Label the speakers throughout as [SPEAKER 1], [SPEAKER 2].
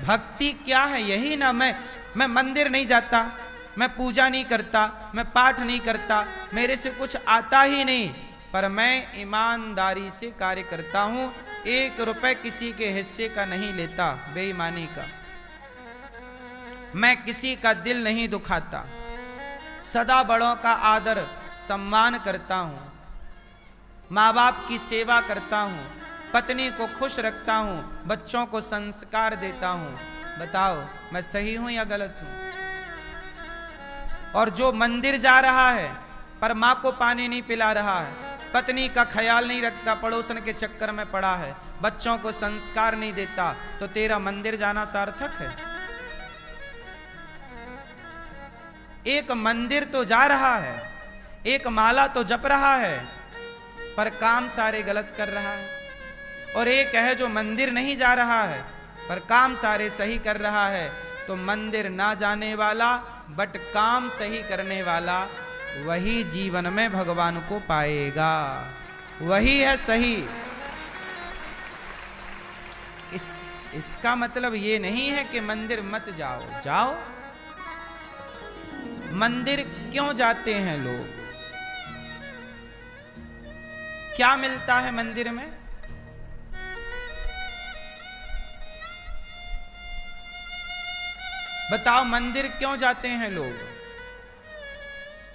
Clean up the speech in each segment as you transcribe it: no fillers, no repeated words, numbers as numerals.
[SPEAKER 1] भक्ति क्या है यही ना। मैं मंदिर नहीं जाता, मैं पूजा नहीं करता, मैं पाठ नहीं करता, मेरे से कुछ आता ही नहीं, पर मैं ईमानदारी से कार्य करता हूं, 1 रुपए किसी के हिस्से का नहीं लेता, बेईमानी का। मैं किसी का दिल नहीं दुखाता, सदा बड़ों का आदर सम्मान करता हूं, माँ बाप की सेवा करता हूं, पत्नी को खुश रखता हूं, बच्चों को संस्कार देता हूं। बताओ मैं सही हूं या गलत हूं? और जो मंदिर जा रहा है पर माँ को पानी नहीं पिला रहा है, पत्नी का ख्याल नहीं रखता, पड़ोसन के चक्कर में पड़ा है, बच्चों को संस्कार नहीं देता, तो तेरा मंदिर जाना सार्थक है? एक मंदिर तो जा रहा है, एक माला तो जप रहा है, पर काम सारे गलत कर रहा है। और एक है जो मंदिर नहीं जा रहा है पर काम सारे सही कर रहा है। तो मंदिर ना जाने वाला बट काम सही करने वाला, वही जीवन में भगवान को पाएगा, वही है सही। इसका मतलब ये नहीं है कि मंदिर मत जाओ, जाओ। मंदिर क्यों जाते हैं लोग? क्या मिलता है मंदिर में? बताओ, मंदिर क्यों जाते हैं लोग?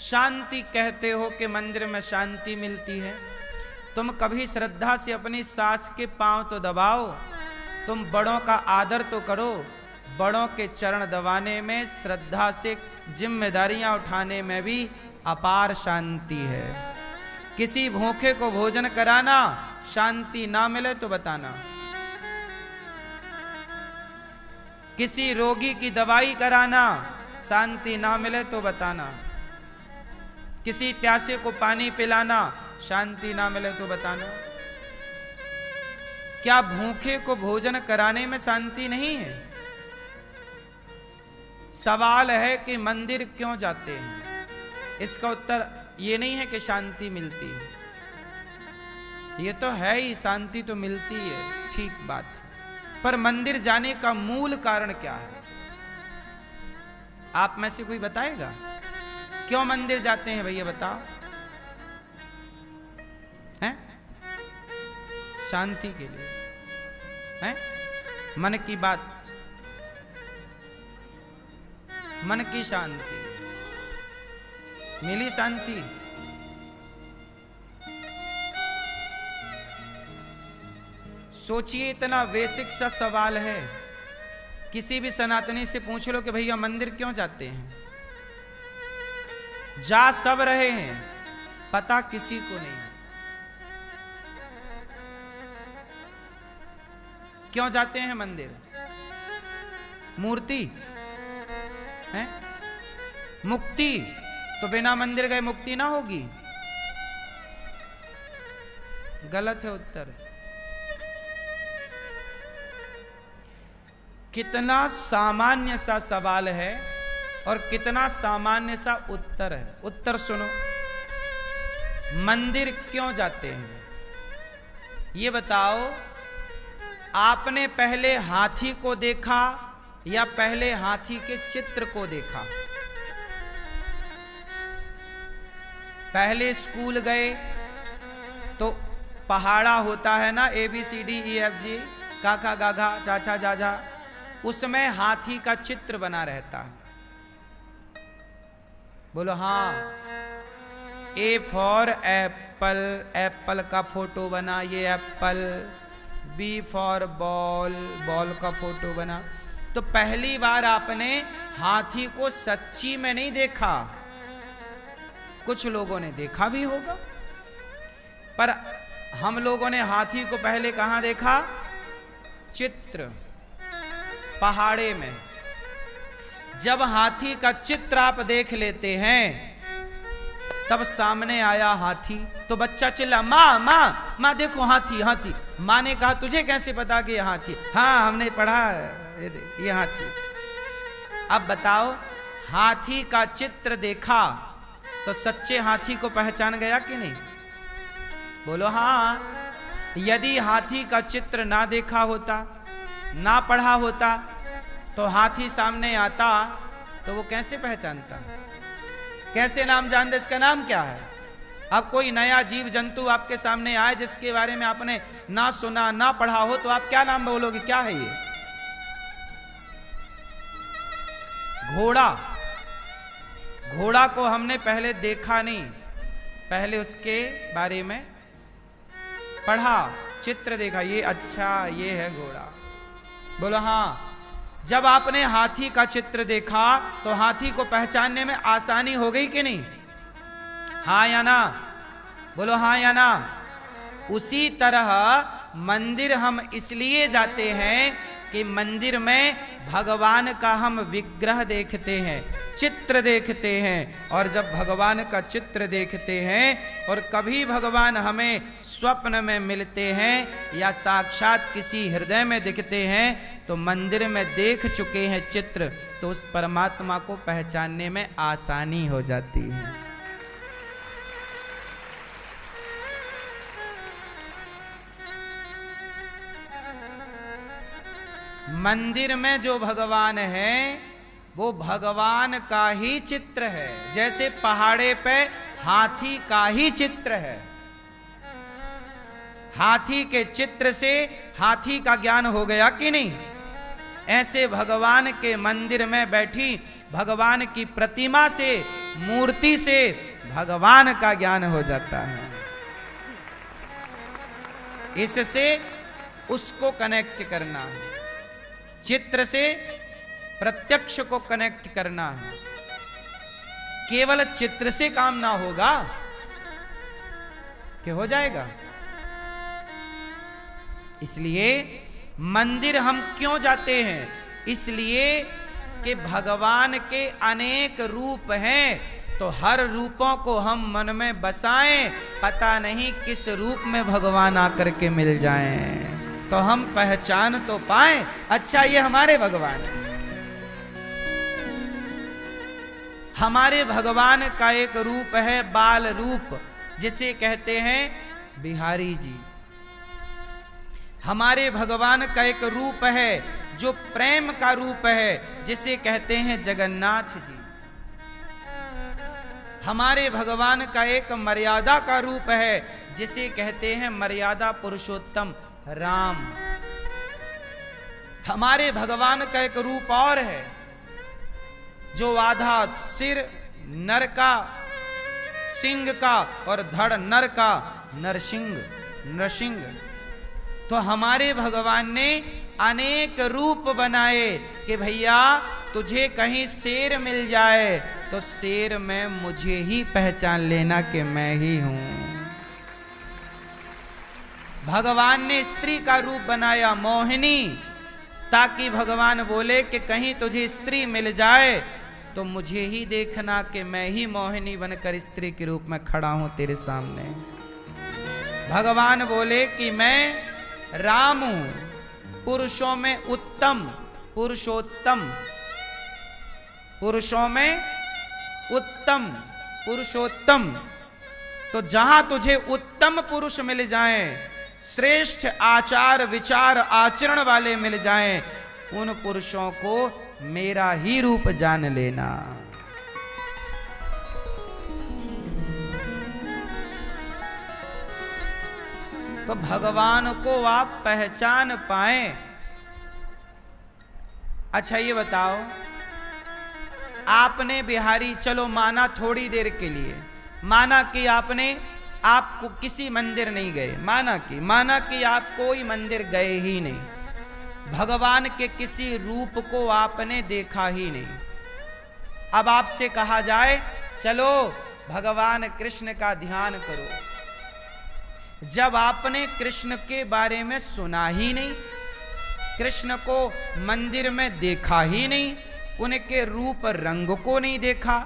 [SPEAKER 1] शांति कहते हो कि मंदिर में शांति मिलती है। तुम कभी श्रद्धा से अपनी सास के पांव तो दबाओ, तुम बड़ों का आदर तो करो। बड़ों के चरण दबाने में, श्रद्धा से जिम्मेदारियां उठाने में भी अपार शांति है। किसी भूखे को भोजन कराना, शांति ना मिले तो बताना। किसी रोगी की दवाई कराना, शांति ना मिले तो बताना। किसी प्यासे को पानी पिलाना, शांति ना मिले तो बताना। क्या भूखे को भोजन कराने में शांति नहीं है? सवाल है कि मंदिर क्यों जाते हैं? इसका उत्तर ये नहीं है कि शांति मिलती है। ये तो है ही, शांति तो मिलती है, ठीक बात। पर मंदिर जाने का मूल कारण क्या है? आप में से कोई बताएगा? क्यों मंदिर जाते हैं भैया, बताओ। हैं? शांति के लिए, हैं? मन की बात, मन की शांति। मिली शांति? सोचिए, इतना बेसिक सा सवाल है। किसी भी सनातनी से पूछ लो कि भैया मंदिर क्यों जाते हैं? जा सब रहे हैं, पता किसी को नहीं। क्यों जाते हैं मंदिर? मूर्ति है? मुक्ति? तो बिना मंदिर गए मुक्ति ना होगी। गलत है उत्तर। कितना सामान्य सा सवाल है और कितना सामान्य सा उत्तर है। उत्तर सुनो, मंदिर क्यों जाते हैं? ये बताओ, आपने पहले हाथी को देखा या पहले हाथी के चित्र को देखा? पहले स्कूल गए तो पहाड़ा होता है ना, ABCDEFG, काका गाघा चाचा जाजा, उसमें हाथी का चित्र बना रहता है। बोलो हाँ। A फॉर एप्पल, एप्पल का फोटो बना, ये Apple. B for ball, ball का फोटो बना। तो पहली बार आपने हाथी को सच्ची में नहीं देखा, कुछ लोगों ने देखा भी होगा, पर हम लोगों ने हाथी को पहले कहां देखा? चित्र, पहाड़े में। जब हाथी का चित्र आप देख लेते हैं, तब सामने आया हाथी, तो बच्चा चिल्ला, माँ माँ माँ देखो हाथी हाथी। माँ ने कहा तुझे कैसे पता कि ये हाथी? हाँ हमने पढ़ा है, ये हाथी। अब बताओ, हाथी का चित्र देखा तो सच्चे हाथी को पहचान गया कि नहीं? बोलो हाँ। यदि हाथी का चित्र ना देखा होता, ना पढ़ा होता, तो हाथी सामने आता तो वो कैसे पहचानता, कैसे नाम जानता, इसका नाम क्या है? अब कोई नया जीव जंतु आपके सामने आए जिसके बारे में आपने ना सुना ना पढ़ा हो, तो आप क्या नाम बोलोगे, क्या है ये? घोड़ा। घोड़ा को हमने पहले देखा नहीं, पहले उसके बारे में पढ़ा, चित्र देखा, ये अच्छा ये है घोड़ा। बोलो हाँ। जब आपने हाथी का चित्र देखा तो हाथी को पहचानने में आसानी हो गई कि नहीं? हाँ या ना? बोलो हाँ या ना? उसी तरह मंदिर हम इसलिए जाते हैं कि मंदिर में भगवान का हम विग्रह देखते हैं, चित्र देखते हैं, और जब भगवान का चित्र देखते हैं और कभी भगवान हमें स्वप्न में मिलते हैं या साक्षात किसी हृदय में दिखते हैं, तो मंदिर में देख चुके हैं चित्र, तो उस परमात्मा को पहचानने में आसानी हो जाती है। मंदिर में जो भगवान है वो भगवान का ही चित्र है, जैसे पहाड़े पे हाथी का ही चित्र है। हाथी के चित्र से हाथी का ज्ञान हो गया कि नहीं? ऐसे भगवान के मंदिर में बैठी भगवान की प्रतिमा से, मूर्ति से भगवान का ज्ञान हो जाता है। इससे उसको कनेक्ट करना है, चित्र से प्रत्यक्ष को कनेक्ट करना है। केवल चित्र से काम ना होगा, क्या हो जाएगा? इसलिए मंदिर हम क्यों जाते हैं? इसलिए कि भगवान के अनेक रूप हैं, तो हर रूपों को हम मन में बसाएं, पता नहीं किस रूप में भगवान आकर के मिल जाएं, तो हम पहचान तो पाएं, अच्छा ये हमारे भगवान है। हमारे भगवान का एक रूप है बाल रूप, जिसे कहते हैं बिहारी जी। हमारे भगवान का एक रूप है जो प्रेम का रूप है, जिसे कहते हैं जगन्नाथ जी। हमारे भगवान का एक मर्यादा का रूप है, जिसे कहते हैं मर्यादा पुरुषोत्तम राम। हमारे भगवान का एक रूप और है जो आधा सिर नर का, सिंह का, और धड़ नर का, नरसिंह। तो हमारे भगवान ने अनेक रूप बनाए कि भैया तुझे कहीं शेर मिल जाए तो शेर में मुझे ही पहचान लेना कि मैं ही हूं। भगवान ने स्त्री का रूप बनाया मोहिनी, ताकि भगवान बोले कि कहीं तुझे स्त्री मिल जाए तो मुझे ही देखना कि मैं ही मोहिनी बनकर स्त्री के रूप में खड़ा हूं तेरे सामने। भगवान बोले कि मैं राम हूं, पुरुषों में उत्तम, पुरुषोत्तम, पुरुषों में उत्तम, पुरुषोत्तम। तो जहां तुझे उत्तम पुरुष मिल जाएं, श्रेष्ठ आचार विचार आचरण वाले मिल जाएं, उन पुरुषों को मेरा ही रूप जान लेना। तो भगवान को आप पहचान पाएं। अच्छा ये बताओ, आपने बिहारी, चलो माना थोड़ी देर के लिए, माना कि आपको किसी मंदिर नहीं गए, माना कि आप कोई मंदिर गए ही नहीं, भगवान के किसी रूप को आपने देखा ही नहीं। अब आपसे कहा जाए चलो भगवान कृष्ण का ध्यान करो, जब आपने कृष्ण के बारे में सुना ही नहीं, कृष्ण को मंदिर में देखा ही नहीं, उनके रूप रंग को नहीं देखा,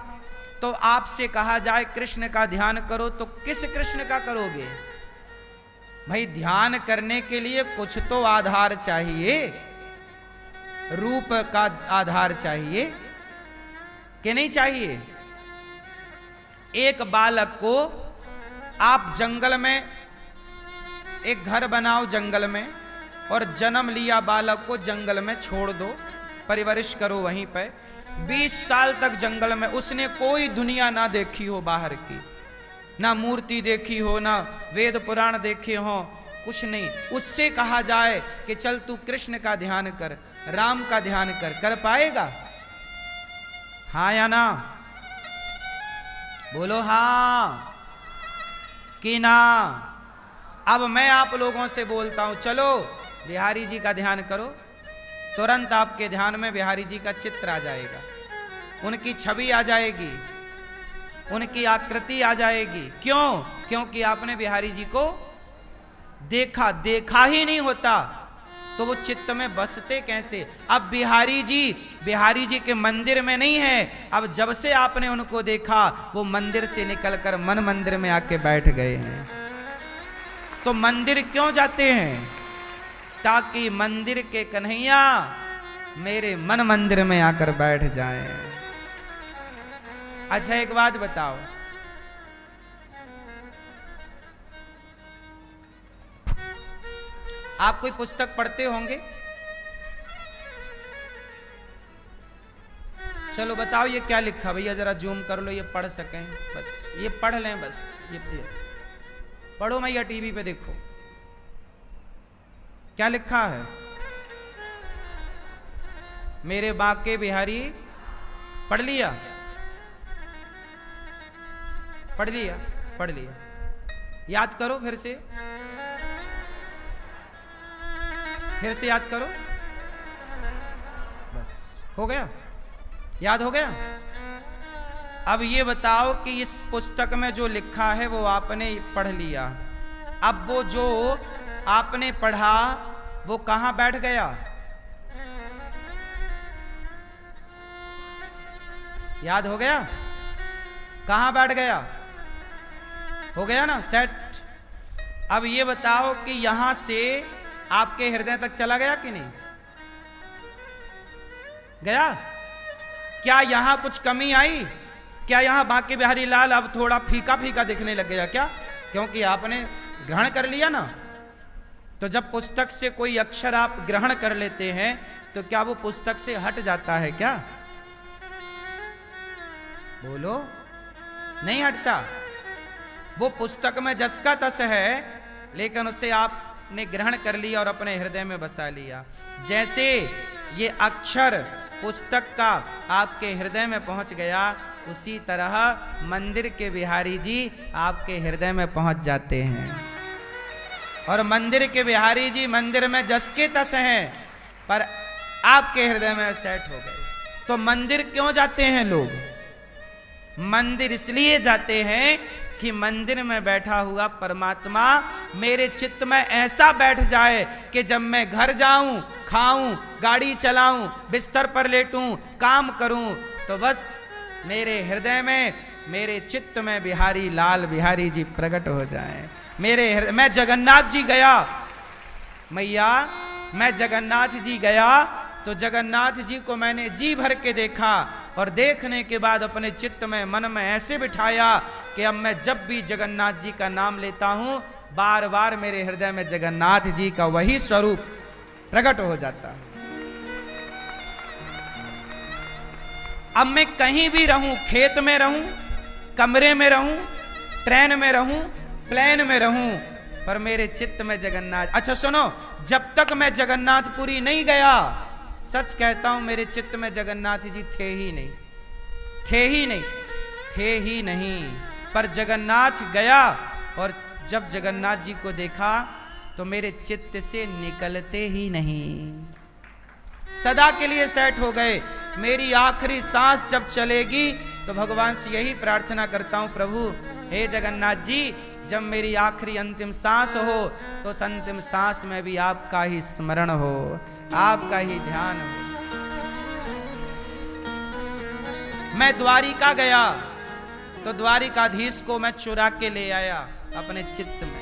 [SPEAKER 1] तो आपसे कहा जाए कृष्ण का ध्यान करो तो किस कृष्ण का करोगे? भाई ध्यान करने के लिए कुछ तो आधार चाहिए, रूप का आधार चाहिए कि नहीं चाहिए? एक बालक को आप जंगल में एक घर बनाओ जंगल में, और जन्म लिया बालक को जंगल में छोड़ दो, परिवरिश करो वहीं पे। 20 साल तक जंगल में उसने कोई दुनिया ना देखी हो बाहर की, ना मूर्ति देखी हो, ना वेद पुराण देखे हो, कुछ नहीं। उससे कहा जाए कि चल तू कृष्ण का ध्यान कर, राम का ध्यान कर पाएगा? हाँ या ना? बोलो हाँ कि ना। अब मैं आप लोगों से बोलता हूं, चलो बिहारी जी का ध्यान करो, तुरंत आपके ध्यान में बिहारी जी का चित्र आ जाएगा, उनकी छवि आ जाएगी, उनकी आकृति आ जाएगी। क्यों? क्योंकि आपने बिहारी जी को देखा ही नहीं होता तो वो चित्त में बसते कैसे? अब बिहारी जी के मंदिर में नहीं है, अब जब से आपने उनको देखा वो मंदिर से निकलकर मन मंदिर में आके बैठ गए हैं। तो मंदिर क्यों जाते हैं? ताकि मंदिर के कन्हैया मेरे मन मंदिर में आकर बैठ जाएं। अच्छा एक बात बताओ, आप कोई पुस्तक पढ़ते होंगे? चलो बताओ ये क्या लिखा? भैया जरा जूम कर लो, ये पढ़ सकें, बस ये पढ़ लें, बस ये पढ़ो भैया, टीवी पे देखो क्या लिखा है। मेरे बाके बिहारी, पढ़ लिया? पढ़ लिया? पढ़ लिया? याद करो फिर से याद करो, बस हो गया, याद हो गया। अब ये बताओ कि इस पुस्तक में जो लिखा है वो आपने पढ़ लिया, अब वो जो आपने पढ़ा वो कहां बैठ गया? याद हो गया? कहां बैठ गया? हो गया ना सेट? अब ये बताओ कि यहां से आपके हृदय तक चला गया कि नहीं गया? क्या यहां कुछ कमी आई? क्या यहां बांके बिहारी लाल अब थोड़ा फीका फीका दिखने लग गया क्या? क्योंकि आपने ग्रहण कर लिया ना। तो जब पुस्तक से कोई अक्षर आप ग्रहण कर लेते हैं तो क्या वो पुस्तक से हट जाता है क्या? बोलो, नहीं हटता। वो पुस्तक में जस का तस है, लेकिन उसे आपने ग्रहण कर लिया और अपने हृदय में बसा लिया। जैसे ये अक्षर पुस्तक का आपके हृदय में पहुंच गया, उसी तरह मंदिर के बिहारी जी आपके हृदय में पहुंच जाते हैं। और मंदिर के बिहारी जी मंदिर में जस के तस हैं, पर आपके हृदय में सेट हो गए। तो मंदिर क्यों जाते हैं लोग? मंदिर इसलिए जाते हैं कि मंदिर में बैठा हुआ परमात्मा मेरे चित्त में ऐसा बैठ जाए कि जब मैं घर जाऊं, खाऊं, गाड़ी चलाऊं, बिस्तर पर लेटूं, काम करूं, तो बस मेरे हृदय में, मेरे चित्त में बिहारी लाल बिहारी जी प्रकट हो जाएं। मेरे हृदय, मैं जगन्नाथ जी गया मैया, मैं जगन्नाथ जी गया तो जगन्नाथ जी को मैंने जी भर के देखा, और देखने के बाद अपने चित्त में, मन में ऐसे बिठाया कि अब मैं जब भी जगन्नाथ जी का नाम लेता हूं, बार बार मेरे हृदय में जगन्नाथ जी का वही स्वरूप प्रकट हो जाता है। अब मैं कहीं भी रहूं, खेत में रहूं, कमरे में रहूं, ट्रेन में रहूं, प्लेन में रहूं, पर मेरे चित्त में जगन्नाथ। अच्छा सुनो, जब तक मैं जगन्नाथपुरी नहीं गया, सच कहता हूं मेरे चित्त में जगन्नाथ जी थे ही नहीं, थे ही नहीं, थे ही नहीं। पर जगन्नाथ गया और जब जगन्नाथ जी को देखा तो मेरे चित्त से निकलते ही नहीं, सदा के लिए सेट हो गए। मेरी आखिरी सांस जब चलेगी तो भगवान से यही प्रार्थना करता हूं, प्रभु हे जगन्नाथ जी, जब मेरी आखिरी अंतिम सांस हो तो उस अंतिम सांस में भी आपका ही स्मरण हो, आपका ही ध्यान हो। मैं द्वारिका गया तो द्वारिकाधीश को मैं चुरा के ले आया अपने चित्त में।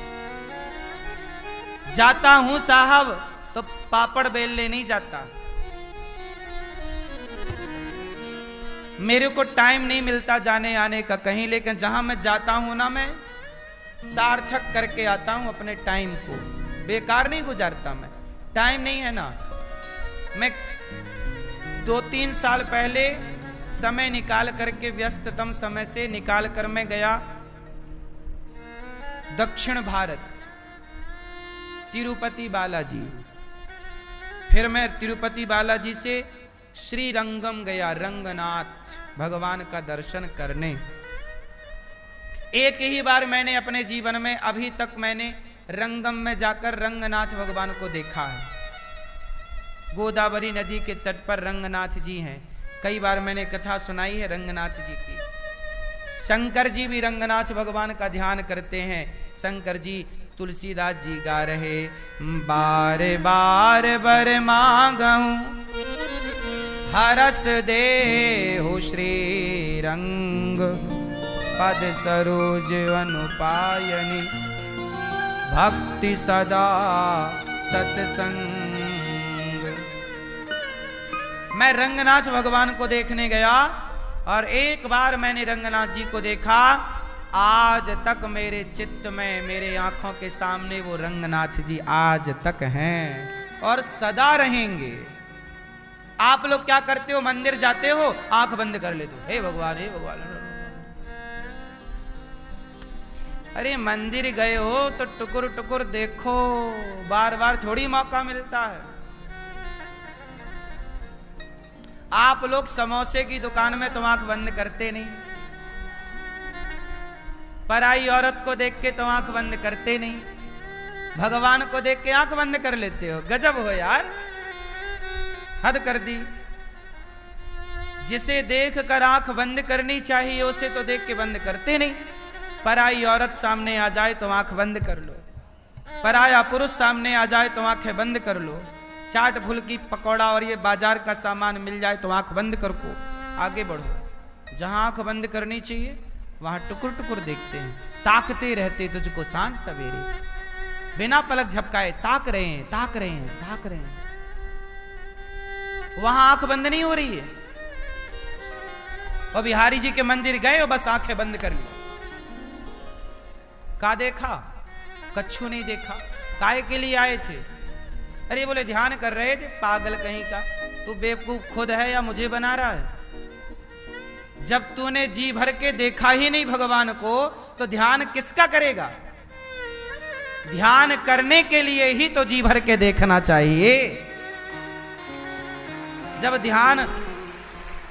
[SPEAKER 1] जाता हूं साहब तो पापड़ बेलने नहीं जाता, मेरे को टाइम नहीं मिलता जाने आने का कहीं, लेकिन जहां मैं जाता हूं ना, मैं सार्थक करके आता हूं अपने टाइम को, बेकार नहीं गुजारता। मैं टाइम नहीं है ना, मैं 2-3 साल पहले समय निकाल करके, व्यस्ततम समय से निकाल कर मैं गया दक्षिण भारत, तिरुपति बालाजी। फिर मैं तिरुपति बालाजी से श्रीरंगम गया, रंगनाथ भगवान का दर्शन करने। एक ही बार मैंने अपने जीवन में अभी तक मैंने रंगम में जाकर रंगनाथ भगवान को देखा है। गोदावरी नदी के तट पर रंगनाथ जी हैं। कई बार मैंने कथा सुनाई है रंगनाथ जी की। शंकर जी भी रंगनाथ भगवान का ध्यान करते हैं। शंकर जी, तुलसीदास जी गा रहे, बार बार बर मांगहूं हरस देहु श्री रंग, पद सरोज अनुपायनी, भक्ति सदा सत्संग। मैं रंगनाथ भगवान को देखने गया और एक बार मैंने रंगनाथ जी को देखा। आज तक मेरे चित्त में, मेरे आंखों के सामने वो रंगनाथ जी आज तक हैं और सदा रहेंगे। आप लोग क्या करते हो? मंदिर जाते हो, आंख बंद कर लेते हो, हे भगवान हे भगवान। अरे मंदिर गए हो तो टुकुर टुकुर देखो, बार बार थोड़ी मौका मिलता है। आप लोग समोसे की दुकान में तो आंख बंद करते नहीं, पराई औरत को देख के तो आंख बंद करते नहीं, भगवान को देख के आंख बंद कर लेते हो। गजब हो यार, हद कर दी। जिसे देख कर आंख बंद करनी चाहिए उसे तो देख के बंद करते नहीं। पराई औरत सामने आ जाए तो आंख बंद कर लो, पराया पुरुष सामने आ जाए तो आंखें बंद कर लो। चाट फुल्की पकौड़ा और ये बाजार का सामान मिल जाए तो आंख बंद कर को आगे बढ़ो। जहां आंख बंद करनी चाहिए वहां टुकुर टुकुर देखते हैं, ताकते रहते तुझको सांझ सवेरे, बिना पलक झपकाए ताक रहे हैं, ताक रहे हैं, ताक रहे हैं। वहां आंख बंद नहीं हो रही है। और बिहारी जी के मंदिर गए और बस आंखें बंद कर ली। का देखा? कच्छू नहीं देखा। काय के लिए आए थे? अरे बोले ध्यान कर रहे थे। पागल कहीं का, तू बेवकूफ खुद है या मुझे बना रहा है? जब तूने जी भर के देखा ही नहीं भगवान को तो ध्यान किसका करेगा? ध्यान करने के लिए ही तो जी भर के देखना चाहिए।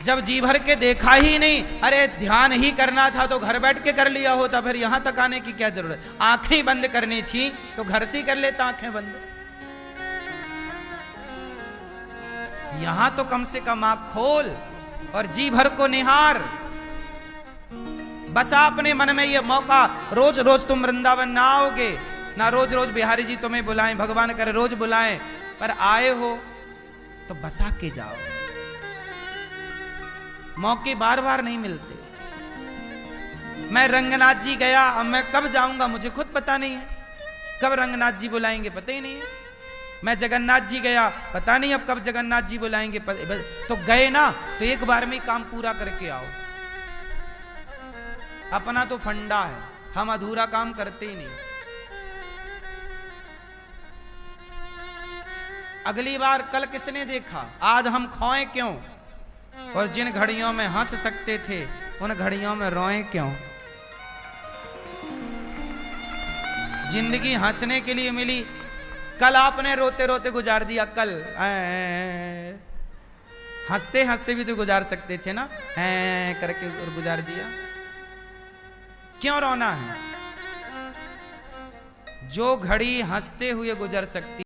[SPEAKER 1] जब जी भर के देखा ही नहीं, अरे ध्यान ही करना था तो घर बैठ के कर लिया होता, फिर यहां तक आने की क्या जरूरत? आंखें बंद करनी थी तो घर से कर लेता आंखें बंद। यहां तो कम से कम आंख खोल और जी भर को निहार। बस अपने मन में ये मौका, रोज रोज तुम वृंदावन ना आओगे, ना रोज रोज बिहारी जी तुम्हें बुलाएं, भगवान करे रोज बुलाएं, पर आए हो तो बसा के जाओ। मौके बार बार नहीं मिलते। मैं रंगनाथ जी गया, अब मैं कब जाऊंगा मुझे खुद पता नहीं है। कब रंगनाथ जी बुलाएंगे पता ही नहीं है। मैं जगन्नाथ जी गया, पता नहीं अब कब जगन्नाथ जी बुलाएंगे। तो गए ना तो एक बार में काम पूरा करके आओ। अपना तो फंडा है, हम अधूरा काम करते ही नहीं। अगली बार कल किसने देखा, आज हम खोए क्यों? और जिन घड़ियों में हंस सकते थे उन घड़ियों में रोए क्यों? जिंदगी हंसने के लिए मिली, कल आपने रोते रोते गुजार दिया। कल हंसते हंसते भी तो गुजार सकते थे ना, करके और गुजार दिया। क्यों रोना है? जो घड़ी हंसते हुए गुजर सकती